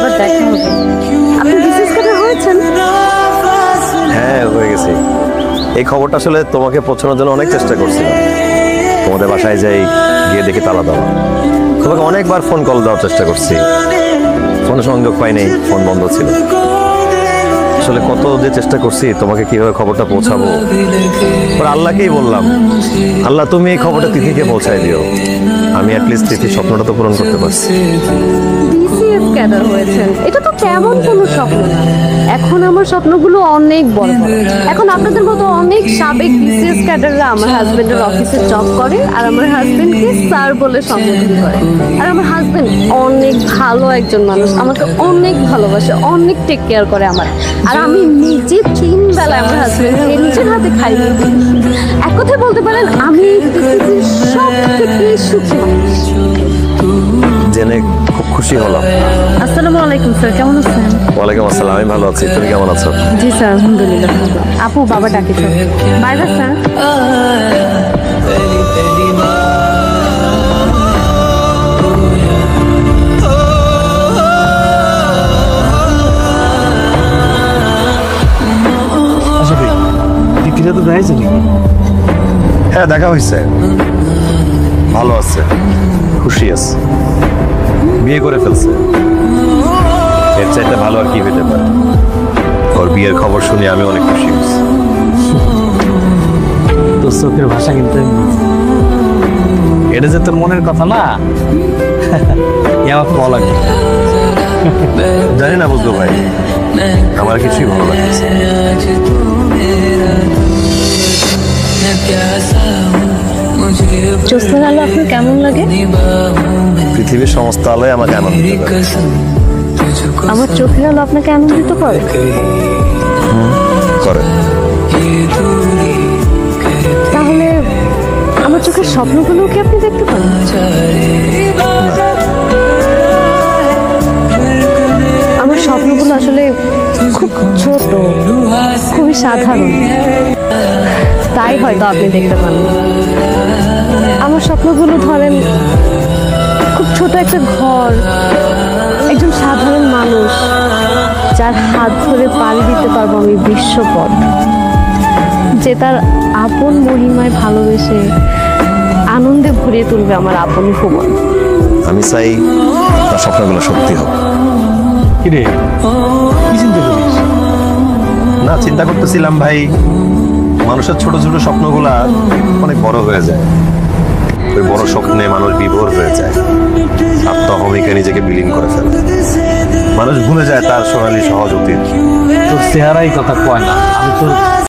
আবার দেখা হবে। আপনি বিশেষ করে হয়েছেন? হ্যাঁ, হয়ে গেছি। এই খবরটা আসলে তোমাকে পৌঁছানোর জন্য অনেক চেষ্টা করছিলাম। তোমাদের বাসায় যাই, গিয়ে দেখি তালা দেওয়া। তোমাকে অনেকবার ফোন কল দেওয়ার চেষ্টা করছি, ফোনে সংযোগ পাইনি, ফোন বন্ধ ছিল। আসলে কত যে চেষ্টা করছি তোমাকে কিভাবে খবরটা পৌঁছাবো, পরে আল্লাহকেই বললাম, আল্লাহ তুমি এই খবরটা তিথিকে পৌঁছায় দিও, আমি অ্যাটলিস্ট তিথির স্বপ্নটা তো পূরণ করতে পারছি। বিসিএস ক্যাডার হয়েছেন, এটা তো তেমন কোনো স্বপ্ন না। এখন আমার স্বপ্নগুলো অনেক বড় বড়। এখন আপনাদের মতো অনেক সাবেক বিসিএস ক্যাডাররা আমার হাজবেন্ডের অফিসে জব করে, আর আমার হাজবেন্ডকে স্যার বলে সম্বোধন করে। আর আমার হাজবেন্ড অনেক ভালো একজন মানুষ, আমাকে অনেক ভালোবাসে, অনেক টেক কেয়ার করে আমার। আর আমি নিজে 3 বেলা আমার হাজবেন্ডকে নিজের হাতে খাই। এক কথায় বলতে পারেন আমি পৃথিবীর সবথেকে সুখী মানুষ। জেনে খুব খুশি হলাম। আসসালামু আলাইকুম স্যার, কেমন আছেন? ওয়ালাইকুম আসসালাম, আমি ভালো আছি, তুমি কেমন আছো? জি স্যার, আলহামদুলিল্লাহ। আপু বাবা ডাকেছে, বাই বাই স্যার। তো দেখাইছে নাকি? হ্যাঁ, দেখা হয়েছে, ভালো আছে, খুশি আছে, বিয়ে করে ফেলছে। এর চাইতে ভালো আর কি হইতে পারে? ওর বিয়ের খবর শুনে আমি অনেক খুশি হয়েছি। তোর চোখের ভাষা কিন্তু এটা যে তোর মনের কথা না, আমার ভালো লাগে। জানি না বুঝলো ভাই, আমার কিছুই ভালো লাগছে। জ্যোৎস্নার আলো আপনার কেমন লাগে? পৃথিবীর সমস্ত আলোয় আমাকে আনন্দিত করে। আমার চোখের আলো আপনাকে আনন্দিত করে? করে। তাহলে আমার চোখের স্বপ্নগুলো কি আপনি দেখতে পান? আমার স্বপ্নগুলো আসলে খুব ছোট, খুবই সাধারণ, তাই হয়তো আপনি দেখতে পান। আমার স্বপ্নগুলো ধরেন খুব ছোট একটা ঘর, একজন সাধারণ মানুষ যার হাত ধরে পাড়ি দিতে পারবো আমি বিশ্বপথ, যে তার আপন মহিমায় ভালোবেসে আনন্দে ভরিয়ে তুলবে আমার আপন ভুবন। আমি চাই তার স্বপ্নগুলো সত্যি হোক। কিরে, কি চিন্তা করিস? না, চিন্তা করতেছিলাম ভাই, মানুষের ছোট ছোট স্বপ্নগুলা অনেক বড় হয়ে যায়। ওই বড় স্বপ্নে মানুষ বিভোর হয়ে যায়, আত্মহমিকে নিজেকে বিলীন করে ফেলে। মানুষ ভুলে যায় তার সোনালী সহজ অতীত। তোর চেহারাই কথা কয় না, আমি তোর